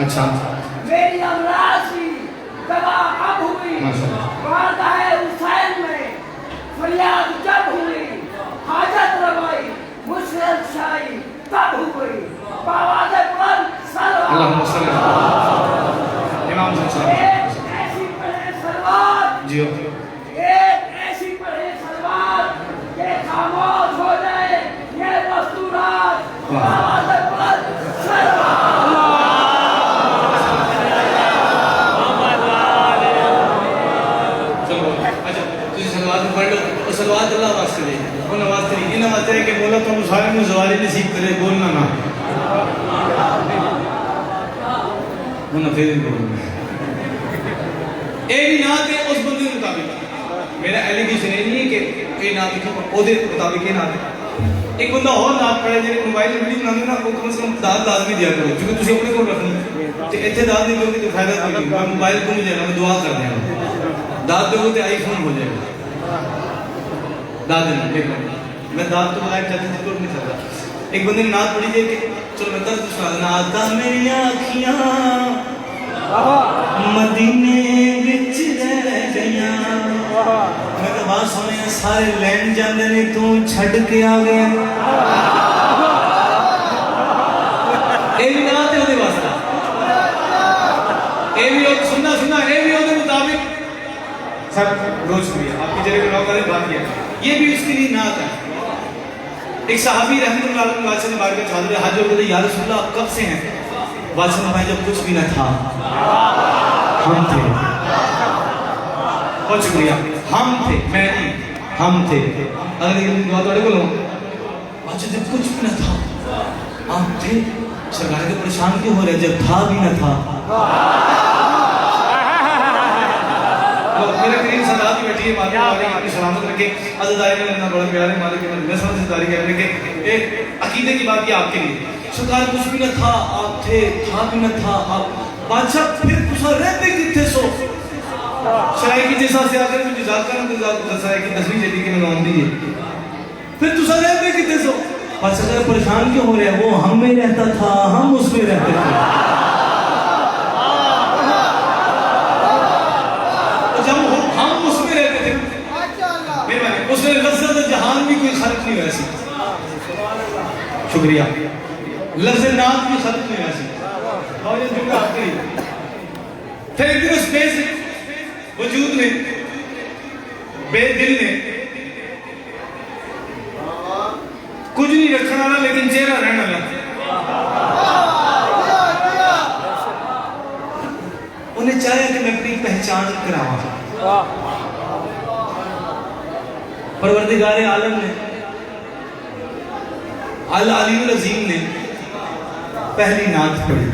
अच्छा मेरी अमराजी दवा अब हुई, वारदाए हुसैन में फरियाद जब हुई, हाजत रवाई मुश्किल शाई तब हुई, बावाज़े बुलंद सलवात। अल्लाहुम्मा सल्ली अला इमाम हुसैन। एक ऐसी पढ़े सलवात, जी एक ऐसी पढ़े सलवात के खामोश हो जाए ये मस्तूरात, बावाज़े बुलंद सलवात। सलवात अल्लाह वास्ते दे वो नवाज करी इन वास्ते के बोला तो सारे में सवारी नसीब करे बोलना ना वो ना फिर बोलना ए भी ना दे उस बंदे के मुताबिक मेरा एलिगेशन नहीं है कि ए ना देखो ओदे मुताबिक के ना दे एक बंदा और ना पड़े जे मोबाइल वीडियो बनाने ना वो कम से कम दाद लाजमी दिया करो क्योंकि तुझे अपने को रखनी ते इथे दाद नहीं दोगे तो फायदा कोई नहीं। मैं मोबाइल को मुझे ना दुआ कर देना दाद दोगे तो आईफोन हो जाएगा दाद देना मैं दाद तो लाइव जाते थे तो नहीं सकता। एक बंदे ने नाद पढ़ी थी कि चलो मैं दर्द सुना देना आता मेरी आँखियाँ मदीने विच रह गईयां मैं तो बात सुने सारे लैंड जाते ने तू छड़ के आ गया ये भी ना थे उहदे वास्ते ये भी सुनना सुनना ये भी उहदे मुताबिक सब रोज भी आपकी जगह नौकर ने बात किया ये भी उसके लिए नात है। एक सहाबी रहमतुल्लाह अलैहि वासल्लम ने बारगाह हाजिर हाजिर बोले या रसूल अल्लाह कब से हैं वासल्लम ने जब कुछ भी न था हम थे बहुत शुक्रिया हम थे मैं नहीं हम थे अगर ये दुआ तोड़े बोलो अच्छा जब कुछ भी न था हम थे सरकार के परेशान क्यों हो रहे जब था भी न था मेरा करीम सलाह की बैठी है मालिक आपकी सलामत रखे अज़दारी ने लेना बड़ा प्यारे मालिक ने मैं समझदारी कह रहे कि एक अकीदे की बात की आपके लिए सरकार कुछ भी न था आप थे था भी न था आप बादशाह फिर तुसा रहते किथे सो शराय की जैसा से आकर मुझे जाकर दसाया कि 10वीं जदी के मैं दी है फिर तुसा रहते किथे सो बादशाह परेशान क्यों हो रहे हैं वो हम में रहता था हम उसमें रहते थे उसमें लफ्ज़ जहान भी कोई खर्च नहीं हुआ सी शुक्रिया लफ्ज़ नात भी खर्च नहीं हुआ सी और ये जुमला आखिरी फिर एक दिन स्पेस वजूद ने बेदिल ने कुछ नहीं रखने वाला लेकिन चेहरा रहने वाला उन्हें चाहे कि मैं अपनी पहचान करावा परवरदिगार आलम ने अल अलीउल अज़ीम ने पहली नात पढ़ी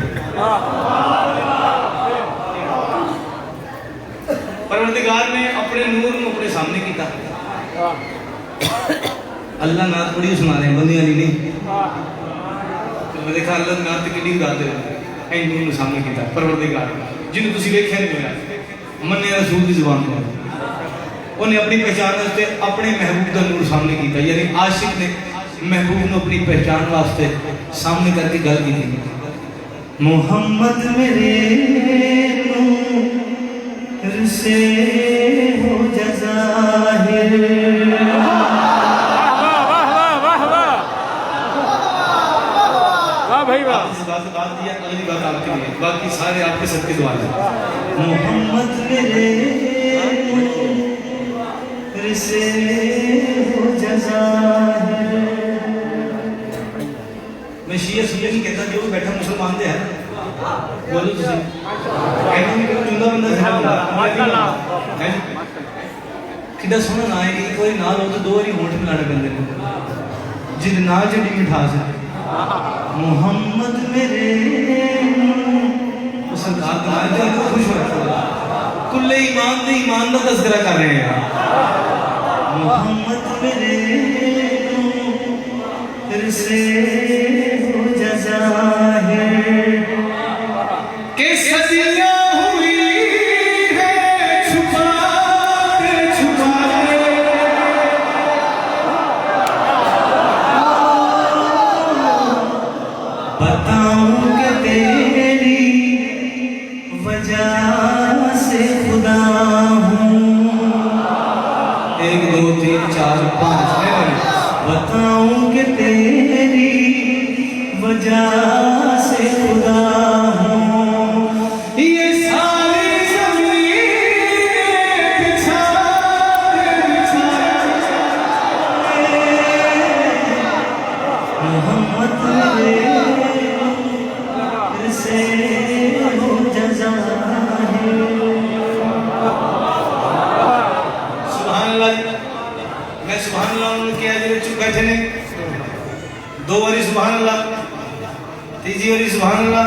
परवरदिगार ने अपने नूर को अपने सामने किया अल्लाह नात पढ़ी सुना रहे बंदी वाली नहीं तो मैं देखा अल्लाह नात कितनी गाते हैं नूर को सामने किया परवरदिगार जिन्हें तुसी देखा नहीं होया मन्ने रसूल की जुबान पर उन्हें अपनी पहचान वास्ते अपने महबूब का नूर सामने किया यानी आशिक ने महबूब को अपनी पहचान वास्ते सामने करके गल की थी मोहम्मद मेरे नूर से हो जाहिर भाई वाह इस बात दिया अगली बात आपके लिए बाकी सारे आपके सबके दुआ है मोहम्मद मेरे से हो जाहिर मैं शिया सुन्नी नहीं कहता जो बैठा मुसलमान दे है बोलो तुसी कहना नहीं कोई जुंदा बंदा माशाल्लाह है किदा सोना ना है कि कोई नाल हो तो दो बारी होंठ मिलाने पैंदे ने जिद ना जड़ी मिठास है मोहम्मद मेरे सरकार तुम्हारे दिल को खुश हो कुल्ले ईमान दे ईमान का तज़किरा कर रहे हैं मोहम्मद मेरे नूर से हो जाहिर के सदियां हुई है छुपाते छुपाते बताऊं कि तेरी बताऊं कि तेरी वजह से खुदा हूँ, ये सारी ज़मीन बिछाए मोहम्मद मेरे से हो जज़ा है। सुभान अल्लाह। मैं सुभान अल्लाह किया जो चुप बैठे ने, दो बारी सुभान अल्लाह, तीसरी बारी सुभान अल्लाह,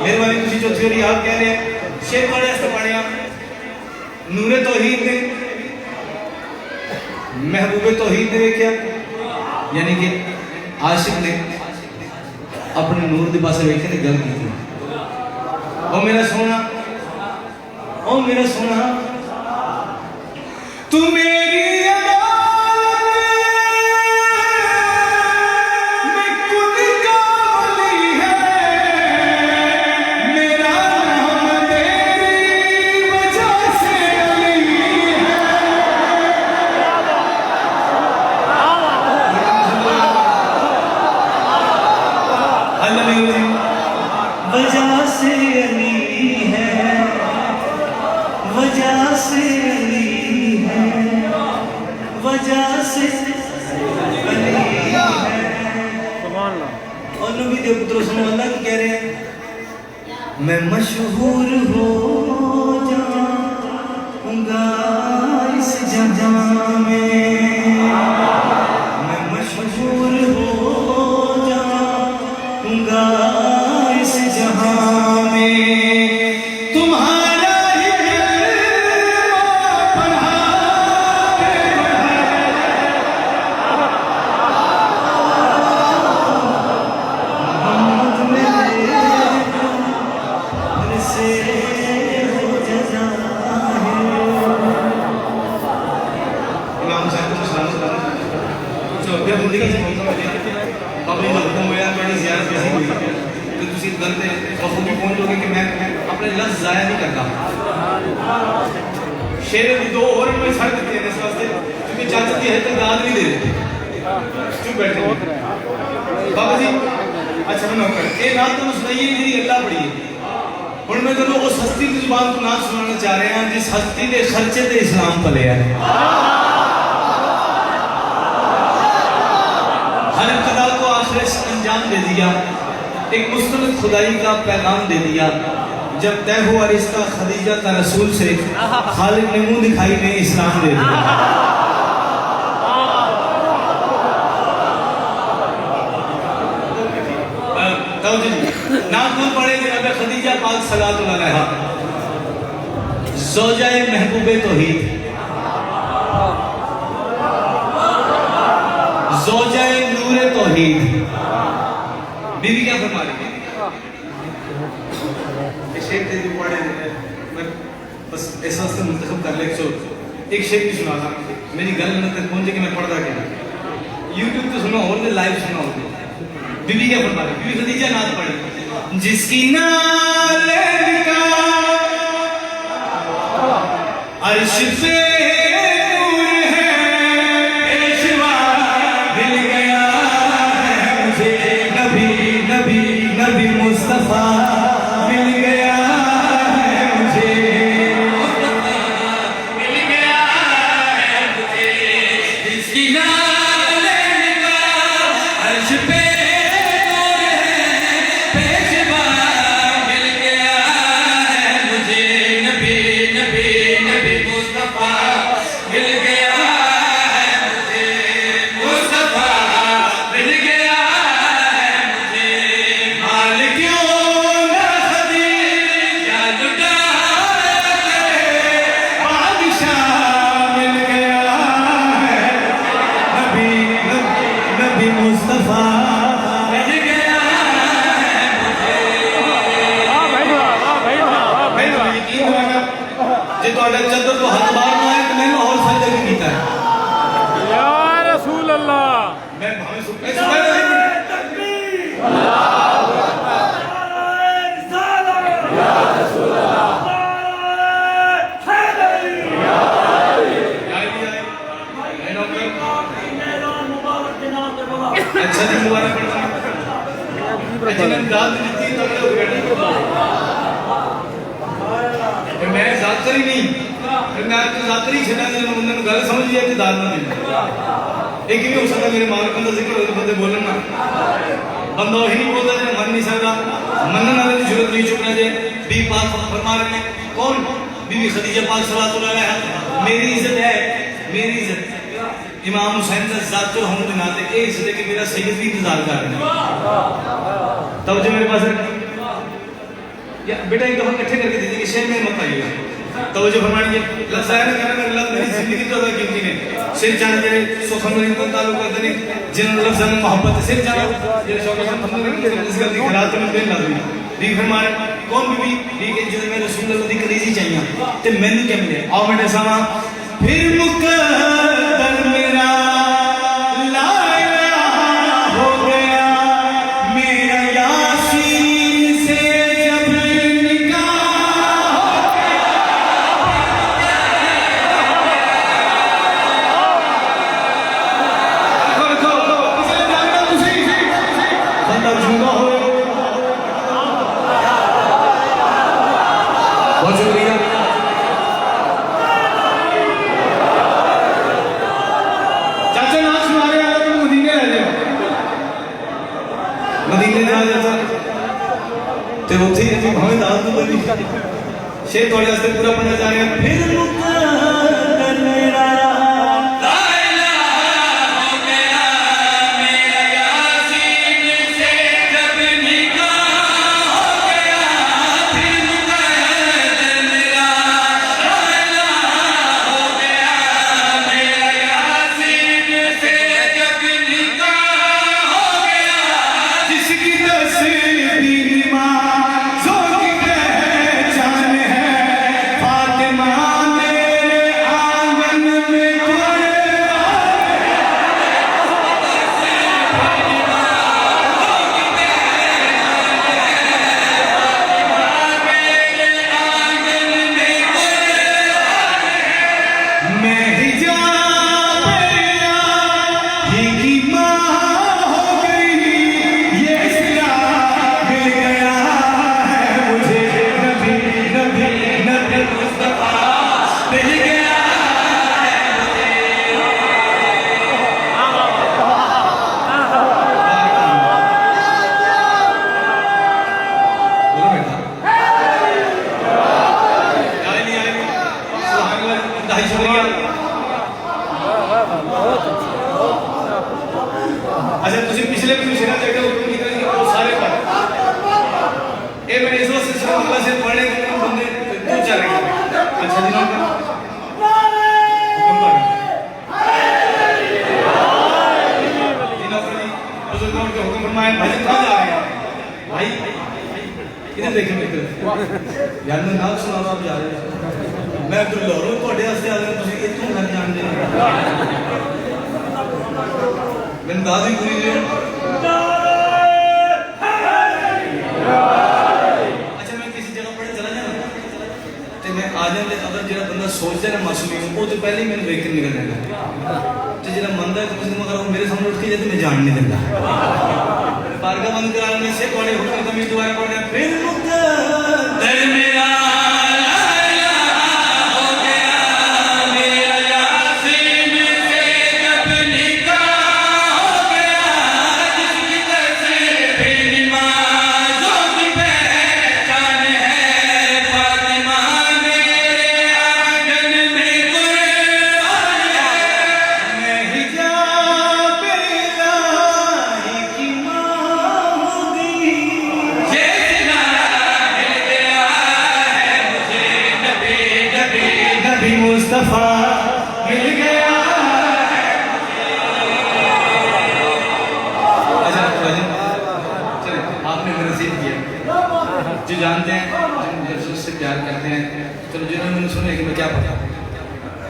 मेरे बारी तुझी चौथी बारी आप कह रहे हैं। शेर पढ़े ऐसे पढ़िया नूरे तौहीद ने महबूबे तौहीद ने क्या यानी कि आशिक ने अपने नूर के पास वेखे ने गल की थी। ओ मेरा सोना, ओ मेरा सोना, तू मेरी में खुद का वली है, मेरा नाम तेरी वजह से अली है। वजह से अली है, वजह से अली है, वजह से अली है। और नबी के पुत्र सुनो अल्लाह की कह रहे हैं, मैं मशहूर हो जाऊंगा इस जहां में, मैं मशहूर हो जाऊंगा इस जहां में, तुम्हारा ही से हो जज़ा है। इमाम साहब को सलाम सलाम जो अभी जिंदगी से मौका मिले बाबा जी हुक्म होया मेरी ज़ियारत कैसी हुई तो तुसी गलते वफू भी पहुंचोगे कि मैं अपने लफ्ज़ ज़ाया नहीं करता। शेर की दो और मैं छड़ देती है इस वास्ते क्योंकि चाचा की है तो याद नहीं दे देते, चुप बैठे बाबा जी। अच्छा मैं नौकर ये रात तो सुनाइए मेरी अल्लाह पड़ी है हुण मैं तेनों उस हस्ती की जुबान को ना सुनाना चाह रहे हैं जिस हस्ती के खर्चे ते इस्लाम पले है। हर कदा को आखिर अंजाम दे दिया, एक मुस्तकिल खुदाई का पैगाम दे दिया। जब तय हुआ रिश्ता खदीजा का रसूल से, खालिद ने मुंह दिखाई ने इस्लाम दे दिया। नाम कौन पढ़े जनाब खदीजा पाक सलातुल्लाह अलैहा, ज़ौजाए महबूबे तौहीद, ज़ौजाए नूरे तौहीद। बीवी क्या फरमा रही है? शेर थे जो पढ़े मैं बस ऐसा से मुंतखब कर ले एक शेर भी सुना था मेरी गल में तक पहुंचे कि मैं पढ़ता क्या यूट्यूब पे सुना और लाइव सुना हो। बीवी क्या फरमा रही? बीवी खदीजा नात पढ़ी, जिसकी नाले का अर्श पे नूर है, पेशवा मिल गया है मुझे, नबी नबी नबी मुस्तफा मिल गया है मुझे, मिल गया है मुझे, जिसकी नाले का अर्श पे चदर तो हथ बार ना है तो मैंने और सजदा भी कीता है या रसूल अल्लाह। मैं भावे सुबह तकबीर अल्लाहु अकबर या रसूल अल्लाह हैदरी या अली। मैं नौकर अच्छा जी मुबारक पढ़ना जिन्हें दाद दी तगड़े हो गए मैं जातरी नहीं मैं तो जातरी छड़ा दे उन्होंने गल समझ लिया कि दाद ना मिले एक भी हो सकता मेरे मालिक का जिक्र हो बंदे बोलन ना बंदा वही नहीं बोलता जो मन नहीं सकता मनने वाले की जरूरत नहीं चुकना जे बी पाक फरमा रहे हैं कौन बीबी खदीजा पाक सल्लल्लाहु अलैहि वसल्लम मेरी इज्जत है मेरी इज्जत इमाम हुसैन का जाकर होने के नाते ये इज्जत है कि मेरा सैयद भी इंतजार कर रहे हैं तब जो मेरे पास या बेटा एक दफा इकट्ठे करके दीजिए कि शहर में मत आइएगा तो जो फरमाएंगे लफ्ज़ है ना अल्लाह मेरी जिंदगी तो अदा कीमती ने सिर जान जे सोखमरी को ताल्लुक करते ने जिन लफ्ज़ में मोहब्बत सिर जान जे शौकत हम फंदे ने इस गल की खराब में बेन लाजमी दी फरमाए कौन बीबी दी के जो मैं रसूल अल्लाह दी कलीजी चाहिए ते मैनू क्या मिले आओ मेरे सामा फिर मुकद्दर मेरा लाया हो गया मेरा यासीन से जब शेर थोड़े वास्ते पूरा पढ़ना चाह रहे हैं फिर मुकद्दर मेरा ला इलाहा हो गया मेरा यासीन से जब निकाह हो गया फिर मुकद्दर मेरा ला इलाहा हो गया मेरा यासीन से जब निकाह हो गया जिसकी तस्वीर मां अच्छा तुम पिछले भी शेरा देखो वो सारे पढ़ ये मैंने इस वक्त से अल्लाह से पढ़ने के बंदे तू चल रहे अच्छा जी नाम बुजुर्गों के हुक्म फरमाए भाई कहां जा रहे हैं भाई इधर देखो इधर यार मैं नाम सुना रहा हूं जा रहे हैं मैं तो लाहौर ਤੁਹਾਡੇ ਵਾਸਤੇ ਆ ਰਿਹਾ ਤੁਸੀਂ ਇੱਥੋਂ घर ਜਾਣਦੇ ਹੋ मैं दादी पूरी ले अच्छा मैं किसी जगह पर चला जाना तो मैं आ जाने अगर जो बंदा सोचता है ना मासूमी वो तो पहले ही मैंने देख के निकल जाना तो जो मनता है तो मगर वो मेरे सामने उठ के जाते मैं जान नहीं देता पारगा बंद कराने से थोड़े हुक्म कमी दुआएं पढ़ने फिर मुकद्दर मेरा मुस्तफा मिल गया अच्छा चले आपने नसीब किया जो जानते हैं जिससे प्यार करते हैं चलो जिन्होंने मैंने सुना कि मैं क्या पता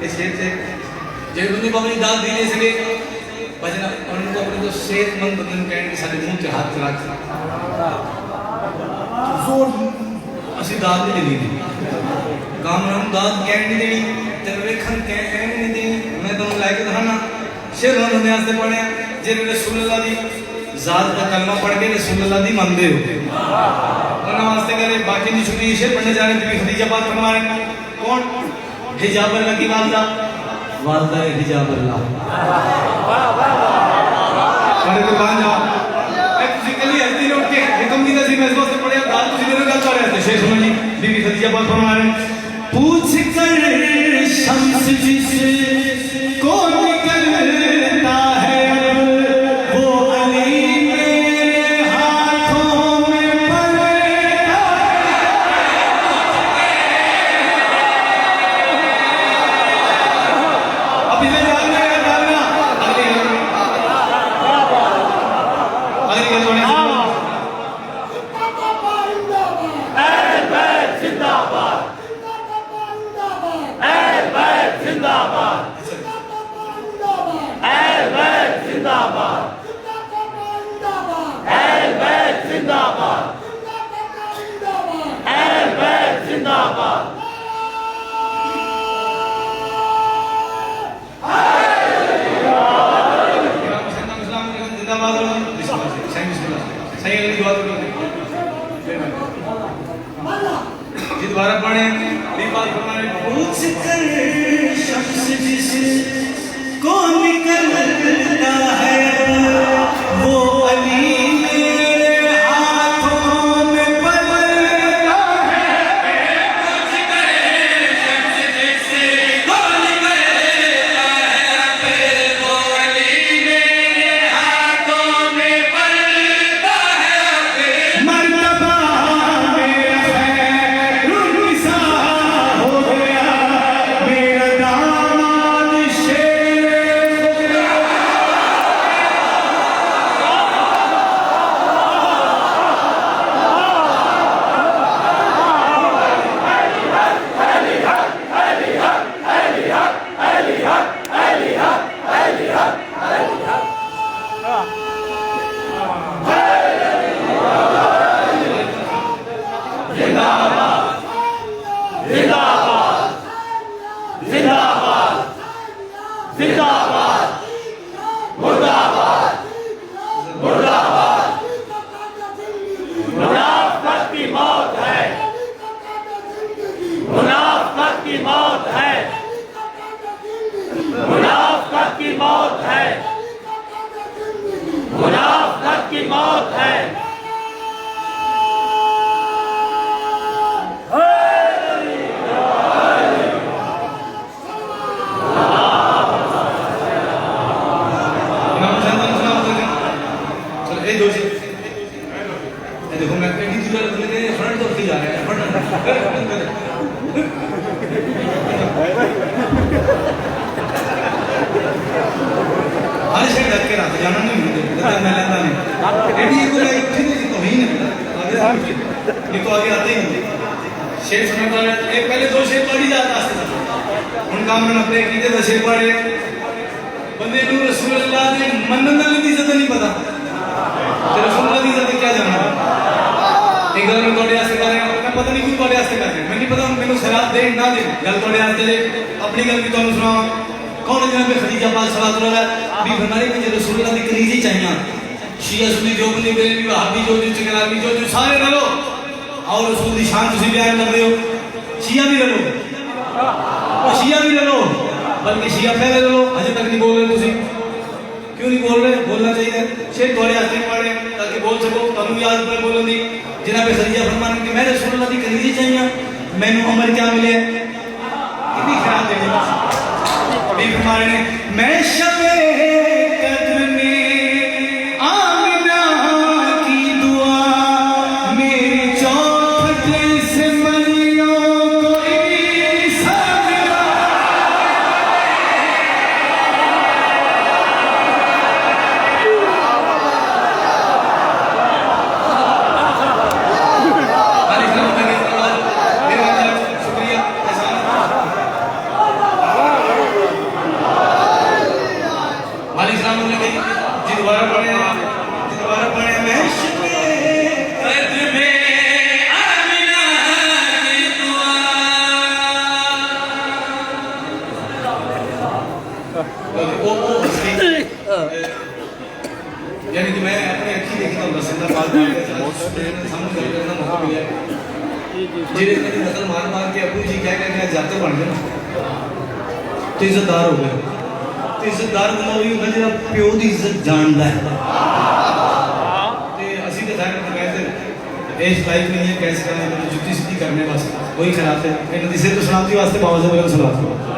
इस शेर से जो बंदे को अपनी दाद दी नहीं सके भजन उनको अपने तो सेहतमंद बंदे कहने के सारे मुंह से हाथ चला जोर असि दाद नहीं देनी काम नाम दाद कह नहीं देनी तेरे वेखन कह नहीं देनी मैं तो लायक दिखाना शेर उन्होंने आस्ते पढ़े जिन्हें रसूलुल्लाह दी जात का कलमा पढ़ के रसूलुल्लाह दी मानते हो उन्होंने वास्ते करे बाकी दी छुट्टी शेर पढ़ने जाने बीबी खदीजा पाक फरमाए कौन हिजाब अल्लाह की वालदा वालदा है हिजाब अल्लाह पढ़े तो बांध जाओ एक फिजिकली हल्दी ने उठ के हुक्म की तस्वीर में इस वास्ते पढ़े गाल तुझे मेरे गाल पढ़े थे शेर सुनो जी बीबी खदीजा पाक फरमाए पूछ कर शम्स जिसे कौन करता है वो अली मेरे हाथों में पड़ता है अब इधर डालना अगली दोबारा पढ़े पूछ कर शख्स जिसे कौन करता है वो अली मेरे हाथों में पड़ता है पूछ कर शख्स जिसे कौन करता है वो अली मेरे हाथों में पड़ता है मर्तबा देखो मैं फ्रंट तो जा रहा है हर शेर ढक के रख जाना नहीं मिलते मैं लेता नहीं एडी को मैं उठी नहीं तो ही नहीं आगे ये तो आगे आते ही नहीं शेर सुनता है एक पहले दो शेर पढ़ी जाता है उनका हमने अपने कीते दो शेर पढ़े बंदे को रसूलुल्लाह ने मन्नत की इज्जत नहीं पता ते रसूलुल्लाह की इज्जत क्या जानना एक गल में तोड़े आस्ते कर रहे हैं मैं पता नहीं क्यों तोड़े आस्ते कर रहे हैं मैं नहीं पता मैंने खैरात दे ना दे गल तोड़े आस्ते दे अपनी गल भी तुहानू सुनाओ कौन जनाब खदीजा पाक सल्लल्लाहु भी फरमाई कि रसूलुल्लाह की कलीजी चाहिए शिया सुन्नी देवबंदी बेरलवी वहाबी जो चिकनावी जो सारे रलो और रसूल की शान तुसी बयान कर रहे हो शिया भी रलो शिया भी रलो बल्कि शिया पहले रलो अजे तक नहीं बोल रहे तुसी क्यों नहीं बोल रहे बोलना चाहिए शेर थोड़े आस्ते पढ़े ताकि बोल सको तुहानू याद पर बोलन दी जनाब खदीजा फरमाने कि मैं रसूलुल्लाह की कलीजी चाहिए मैनू अमर क्या मिले कितनी खराब देनी फरमाने मैं शबे कद्र में आमिना की दुआ मेरी चौखट से मरियों को ईसा मिला शुक्रिया दोबारा पढ़े मैं शबे कद्र में आमिना की दुआ ओ यानी कि मैं अपने अखी देखता हूँ दसंदा पाल सामने करना मौका मिला जिन्हें मेरी नकल मार मार के अबू जी क्या क्या क्या जाते बन गए ना तो इज्जतदार हो गए तो इज्जतदार बंदा वही होगा जो प्यो की इज्जत जानता है तो असी तो सारे कहते इस लाइफ में ये कैसे करना है जुत्ती सीधी करने वास्ते वही खिलाते हैं इन्होंने सिर तो सलामती वास्ते बाबा से बोले सलामती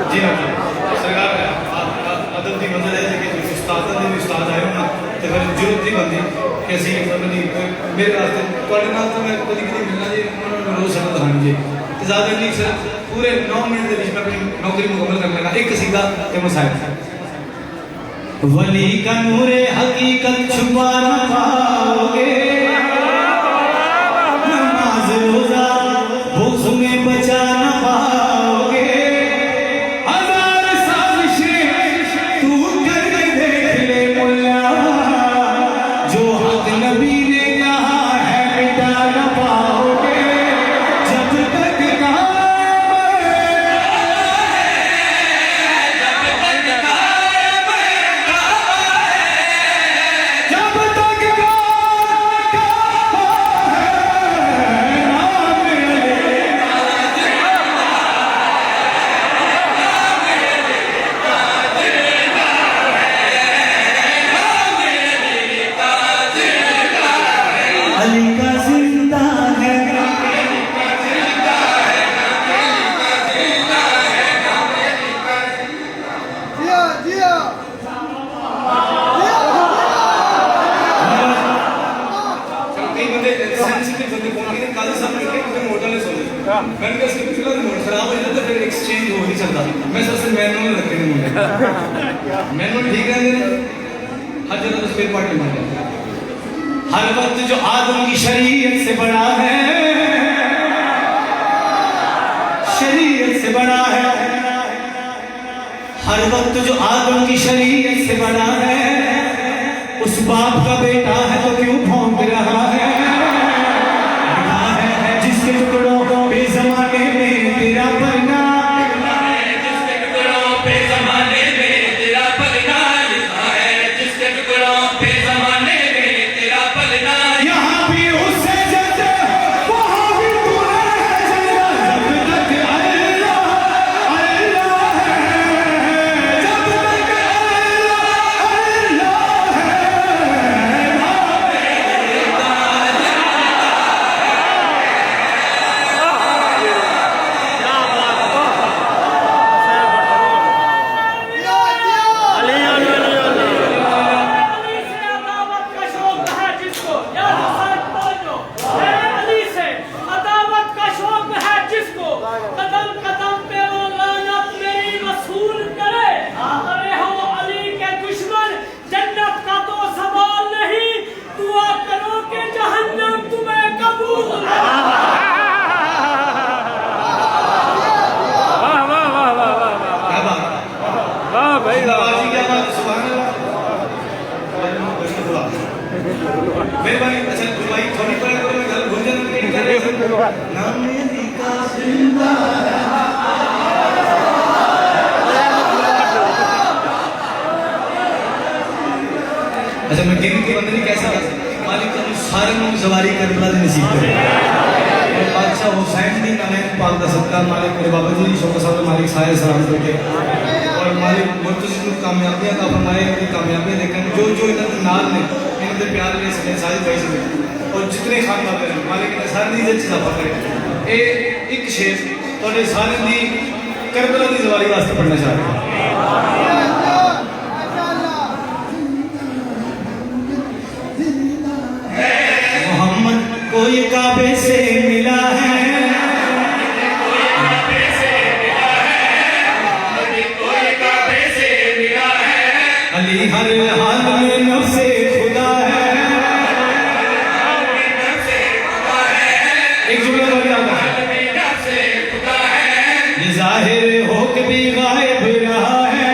जी हाँ सरकार अदब की मंजिल है कि उस्ताद ने भी उस्ताद आए होना तो फिर जरूरत नहीं बनती कि असी मेरे रास्ते थोड़े नाल तो मैं कभी कभी मिलना जी उन्होंने रोज शब्द दिखानी जी तो ज़्यादा नहीं सर पूरे 9 मिनट के बीच में अपनी नौकरी मुकम्मल कर लेना एक सीधा के मसाइल वली का नूरे हकीकत छुपा न पाओगे नमाज रोजा भूख में बचा न पाओगे हजार साजिशें तू करके देख ले मुल्ला जो हक नबी ने कहा है मिटा न पाओगे जब तक अली का जिंदा है कई बंदे सेंसिटिव बंदे कौन के काले सामने के मुझे मोटर ने सोचे मैंने कहा इसके पिछला रिमोट खराब हो जाता फिर एक्सचेंज हो नहीं सकता मैं सबसे मैनुअल रखते हैं मुझे मैनुअल ठीक है हर जगह तो स्पेयर पार्ट नहीं मारता हर वक्त जो आदम की शरीयत से बड़ा है शरीयत से बड़ा है हर वक्त जो आदम की शरीयत से बड़ा है उस बाप का बेटा है तो क्यों भौंक रहा है जिसके टुकड़ों पे जमाने में तेरा पलना जिसके टुकड़ों पे जमाने में तेरा पलना लिखा है जिसके टुकड़ों पे जमाने यहाँ भी उससे जलते वहाँ भी तू जब तक अल्लाह अल्लाह है जब तक अल्लाह मेहरबानी अच्छा भाई थोड़ी पर करो मैं घर भूल जाना नहीं कर रहे नाम मेरी का जिंदा अच्छा मैं गिन के बंदे नहीं कैसा मालिक तुम सारे सवारी करबला दी नसीब करे और बादशाह हुसैन दी नाम पाक दा सदका मालिक मेरे बाबा जी शौकत साहब मालिक सारे सलामत रखे और मालिक मुर्तज़ी को कामयाबियां का फरमाए अपनी कामयाबियां देखन जो जो इधर नाल ने इनके प्यार में सने सारी भाई से और जितने खान बाबे हैं मालिक ने सारी इज्जत इजाफा करे ए एक शेर तोड़े सारे दी करबला दी सवारी वास्ते पढ़ना चाह रहे हैं कोई काबे से मिला है अली हर हाल में नफ्से खुदा है एक जुमला बोलिए आगे ये जाहिर हो के भी गायब रहा है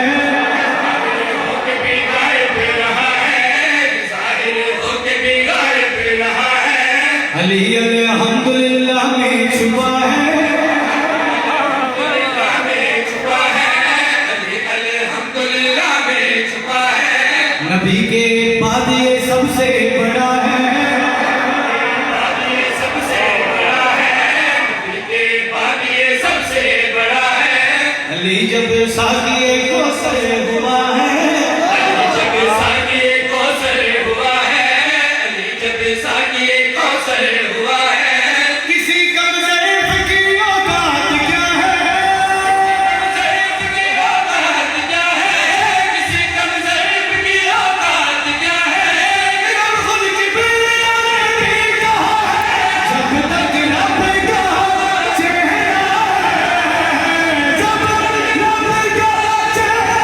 अली अल्हम्दुलिल्लाह में छुपा है नबी के बाद ये सबसे बड़ा है अली जब साकिए कौसर हुआ है किसी कमज़ैफ़ की औकात क्या है जब खुद की बेलिया ने भी कहा जब तक रब का चेहरा है जब रब का चेहरा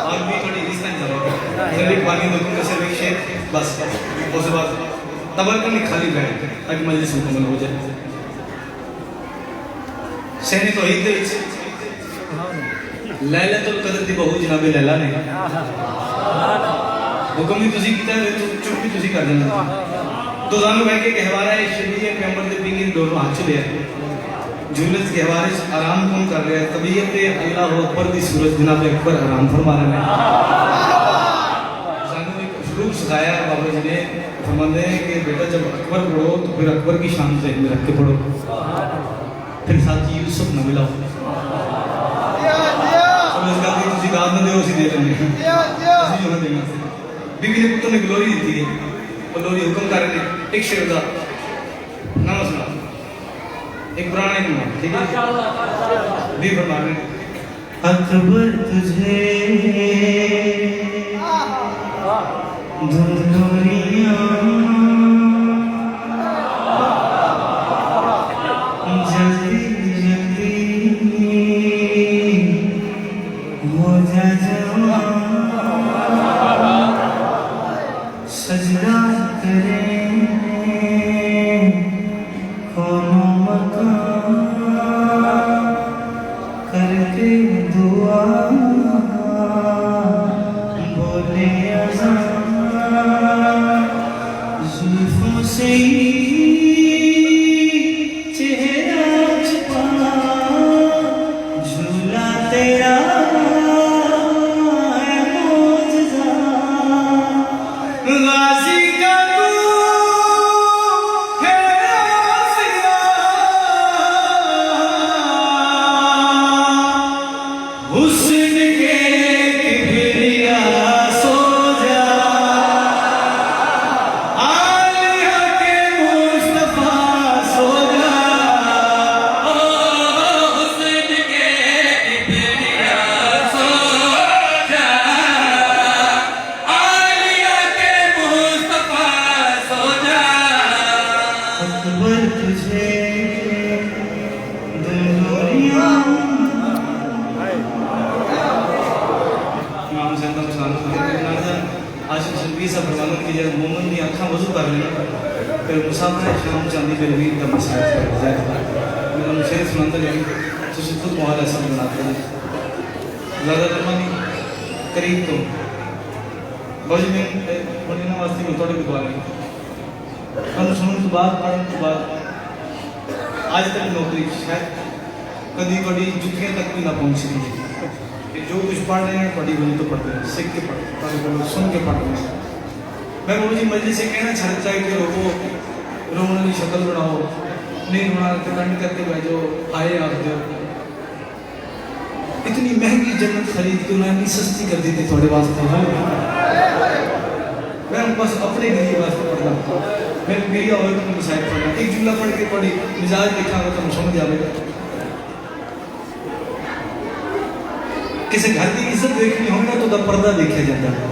और भी थोड़ी इस तरह चलो सिर्फ एक बानी दूंगा सिर्फ एक शेर बस उसके बाद तबरकन में खाली बैठ ताकि मजलिस मुकम्मल हो जाए सहनी तो ही लैलतुल कदर दी बहू जनाबे लैला ने हुक्म ही तुसी कीता है तो चुप भी तुसी कर देना तो जानो भाई के कहवारा है शरीय पैगंबर दे पिंग दोनों हाथ चले जुलत के हवाले से आराम कौन कर रहे हैं तबीयत अल्लाह अकबर की सूरत जनाब अकबर आराम फरमा रहे हैं सानू एक उसलूब सिखाया बाबा जी ने फरमाते हैं कि बेटा जब अकबर पढ़ो तो फिर अकबर की शान से रख के पढ़ो फिर साथी यूसुफ न मिलाओ समझ का कि तुसी दाद न दे उसी दे लेंगे उसी जो देना बीबी ने पुत्र ने ग्लोरी दी थी और ग्लोरी हुक्म कर रहे एक शेर का नाम सुना एक पुराना ही ठीक है भी फरमा रहे अकबर तुझे धुंधुरियां जल्दी जल्दी हो जा सजदा करें कोनो करके दुआ बोले जुल्फों से चेहरा छुपा झूला तेरा है मौजज़ा गाज़ी का तू है आसिया हुस्न के किबरिया सो जा आलिया के मुस्तफा सो जा हुस्न के किबरिया सो जा आलिया के मुस्तफा सो जा अकबर तुझे दुनिया इमाम ज़ैनब आशिक शबीर सा फरमाना कि जब मोमिन की आँखें वजू कर लेना फिर मुसाफिर शाम चांदी पे भी का मसला है मेरा शेर सुनाता जाए तो खुद माहौल ऐसा बनाते हैं ज़्यादा तरमानी करीब तो बज में बड़ी नवास्ती में थोड़ी भी दुआ नहीं कल सुनने तो बाद पढ़ने तो बाद आज तक नौकरी शायद कभी कभी जुतियाँ तक भी ना पहुँच सकी कि जो कुछ पढ़ रहे हैं पढ़ी बोली तो पढ़ते हैं, सीख के पढ़ते हैं, सुन के पढ़ते हैं। मैं मुझे मर्जी से कहना चाहता है कि रोको, रोने की शक्ल बनाओ, नहीं रोना तो कंड करके बैठो, आए आप दो। इतनी महंगी जन्नत खरीद के उन्होंने इतनी सस्ती कर दी थी थोड़े वास्ते। मैं बस अपने गरीब वास्ते पढ़ता हूँ, मैं गरीब हो तो मैं शायद पढ़ना एक जुमला पढ़ के पढ़ी मिजाज देखा तो मैं समझ आएगा। किसी घर की इज्जत देखनी हो ना तो पर्दा देखा जाता है।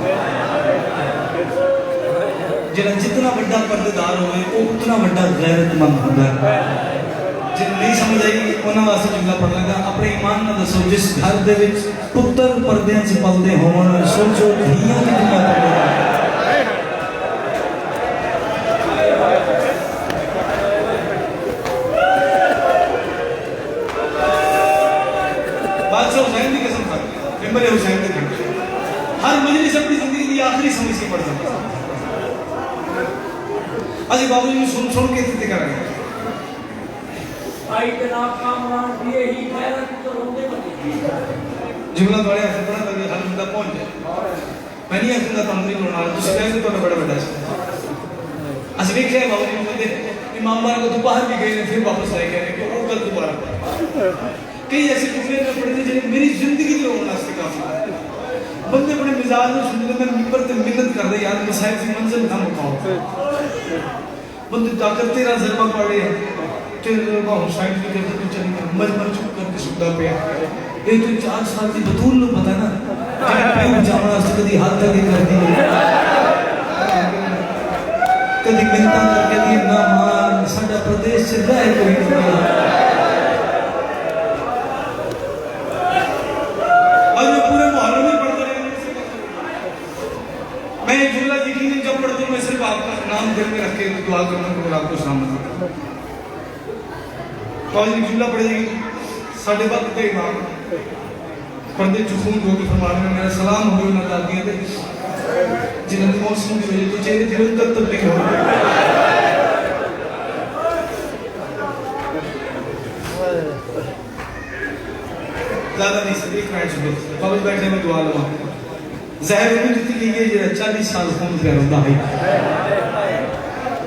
जितना बड़ा पर्देदार हो वो उतना बड़ा गैरतमंद होता है। जिन नहीं समझ आई उन्होंने वास्ते जुमला पढ़ लगा। अपने ईमान ना दसो जिस घर दे विच पुत्र पर्दे च पलदे होवन सोचो धीयां कितनियां पर्देदार। बादशाह हुसैन की कसम खा मेंबर हुसैन के घर हर मजलिस अपनी जिंदगी की आखिरी समझ के पढ़ता था। अजी बाबू जी सुन सुन के इतने कर रहे हैं भाई जनाब कामरान दिए ही गैरत तो रोंदे बने जुमला थोड़े ऐसे पढ़ा लगे हर बंदा पहुंच जाए। मैं नहीं आखूंगा तो नहीं बोलना तुझे कैसे तो बड़ा बड़ा है। अजी देख रहे बाबू जी बोलते इमाम बार को तो बाहर भी गए फिर वापस आए कह रहे कि वो कल दोबारा कई ऐसे टुकड़े में पड़े थे जिन्हें मेरी जिंदगी में होना से काफी बंदे बड़े मिजाज में सुनते मैं मिंबर पे मिन्नत कर रहे यार मसाइब की मंजिल ना मुकाओ। बंदे जाकर 13 ज़रबा पड़े 13 ज़रबा हुसैन की करते तो चली मजमर चुप करके सुनता पे ये तो 4 साल की बतूल लो पता ना जामना से कभी हाथ तक कर दी कभी मिन्नत करके दी ना मान साडा प्रदेश से रह कोई नहीं। नाम दिल में रख के दुआ करना तो आपको सलामत करना। तो आज जुमला पढ़ जाएगी साढ़े वक्त के इमाम पर्दे चुखून हो के फरमा रहे मेरा सलाम हो ना दादियां दे जिन्होंने मौसम की वजह तो चेहरे निरंतर तब्दील हो ज्यादा नहीं सके एक मिनट सुनो बाबू बैठे में दुआ लगा जहर में जितनी ली है 40 साल खून से होता है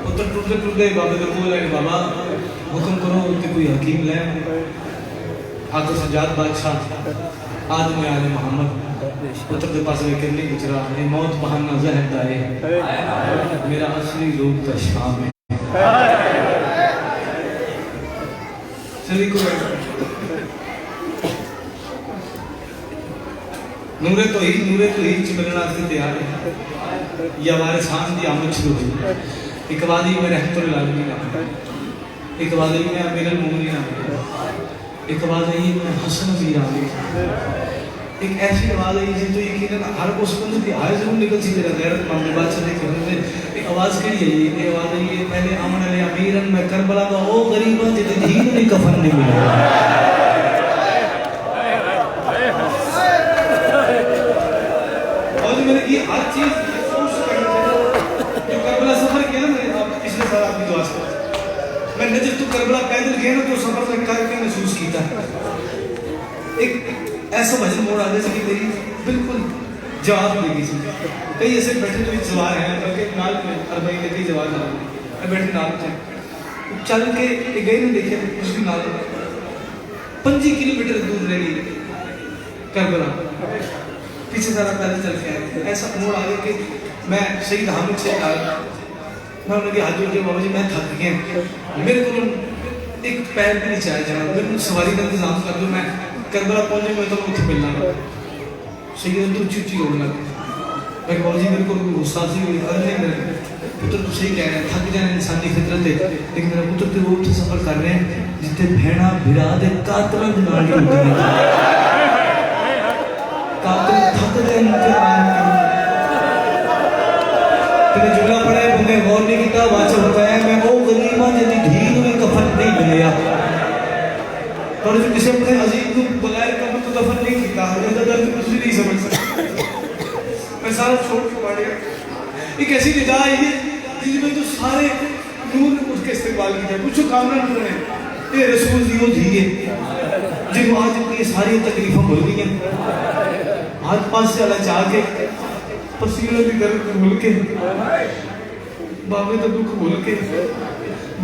पुत्र टूटते टूटते बाबे को बोला है बाबा हुक्म करो कि कोई हकीम ले आकर सजाद बादशाह आदमी आले मोहम्मद पुत्र के पास लेकर नहीं गुजरा ये मौत बहाना जहर दाए मेरा असली रूप का शाम है चलिए को नूरे तो ही मिलना से तैयार है ये हमारे सामने आमद शुरू हुई एक वादी में रहमतुल आलमीन एक वादी में अमीरुल मोमिनीन एक वादी में हसन अमीर एक ऐसी आवाज आई थी तो यकीनन हर उस बंदे की आवाज जरूर निकल सी तेरा गैरत मामले बादशाह ने कहने एक आवाज कही है ये आवाज आई है पहले आमन अली अमीरन में करबला का ओ गरीबा जिते दीन ने कफन नहीं मिला मैंने की हर चीज सोच करनी चाहिए जो करबला सफर किया ना मैंने पिछले साल आपकी दुआ से मैं नजर तो करबला पैदल गया ना तो सफर में करके महसूस किया एक ऐसा भजन मोड़ आ गया कि मेरी बिल्कुल जवाब दे गई कई ऐसे बैठे जो जवाब हैं बल्कि नाल में अरबई के कई जवाब ना मैं बैठे नाल थे चल के गए ना देखे उसकी नाल 25 किलोमीटर दूर रह गई करबला पीछे सारा पैदल चल के आए ऐसा मोड़ आ गया कि मैं शहीद हामिद से मैं उन्होंने हाथ जोड़ के बाबा जी मैं थक गया मेरे को एक पैर भी नहीं चाहिए जनाब मेरे को सवारी का इंतजाम कर दो मैं करबला पहुंचे मैं तो उत्थे मिलना शहीद तो उच्ची होने लगे मैं बाबा जी मेरे को गुस्सा सी हुई नहीं मेरे पुत्र तो सही कह रहे हैं थक जाने इंसानी फितरत है लेकिन मेरा पुत्र तो वो उत्थे सफर कर रहे हैं जितने भेड़ा भिरा दे कातल नाल होती है कातिल थक दे तेरे जुमला पढ़े बंदे गौर नहीं किया वाच बताया मैं वो गरीबा जिहदी धी नूं भी कफन नहीं मिलिया और जो किसी अपने अजीज को बगैर कफन तो दफन नहीं किया हजरत दर्द कुछ भी नहीं समझ सकता मैं सारा छोड़ के पड़ गया एक ऐसी निगाह आई है जिसमें तो सारे के इस्तेमाल किया पूछो कामरान कौन है ये रसूल दी वो धी है जिन्हों आज ये सारी तकलीफां भूल गई आज पास वाला जाके पसीने की दर्द भूल के बाबे तो दुख भूल के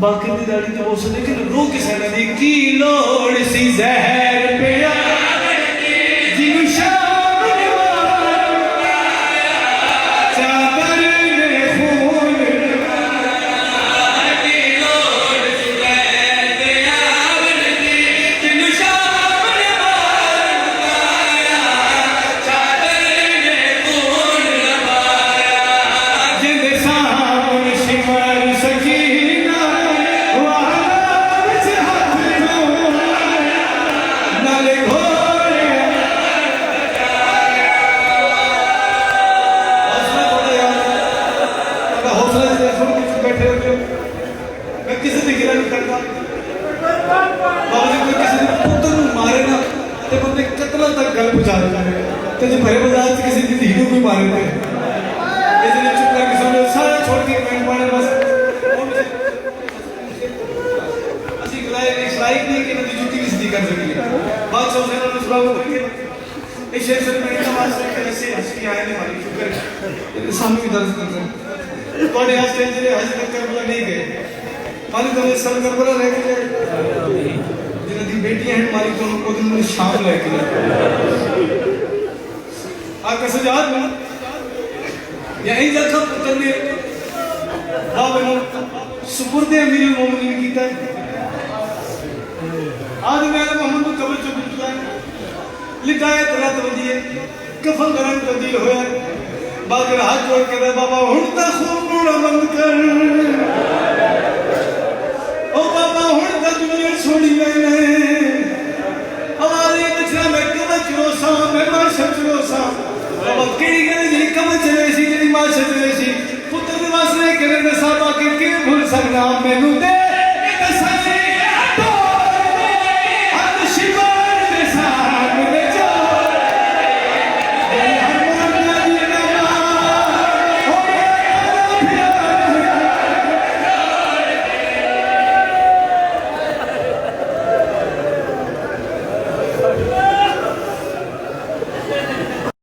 बाकी की दाढ़ी तो वो सुने कि रो के सहना दी की लोड़ सी जहर पे जिन्हों शाम ने चादर ने खून की लोड़ सी जहर पे जिन्हों शाम ने चादर ने खून लगाया जिंद सावन शिमर सकीना वाला हाथ नाले घोड़े हौसला से बैठे होते हो मैं किसी से गिरा नहीं करता बाबा जी कोई किसी ने पुत्र मारे ना तो बंदे कतला तक गल पहुंचा देता है तो जो भरे बाजार से किसी की धी को भी मारे थे इसलिए चुप करके समझो सारा छोड़ के कमेंट मारे बस असि लाइक नहीं कि नदी जुटी किसी दी कर सकी बात सब से उन्होंने सुना हुआ कि इस शेर में इतना वास्ते कि ऐसे हंस के आए नहीं मारी शुक्र है सामने भी दर्द करते हैं थोड़े आज के लिए हज तक करबला नहीं गए मालिक तो सब करबला रह गए जिन्हें दी बेटियां हैं मालिक तो उनको दिन में शाम लेके आका सजाद में यही जगह पुत्रने बाबा ने सुपुर्दे अमीरुल मोमिनीन कीता है आज मैं मोहम्मद को कब्र चुक चुका है लिटायत रात वजी है कफन का रंग तब्दील होया बाकी हाथ जोड़ के बाबा हुण ता खून रोना बंद कर ओ बाबा हुण ता दुनिया छोड़ी मैंने हमारे बचना मैं कब चरोसा मैं माशर चरोसा बाबा केड़ी गल जी कब चले सी जेडी माशर चले सी पुत्र दे वास्ते करे साबा के भूल सकना मैनू दे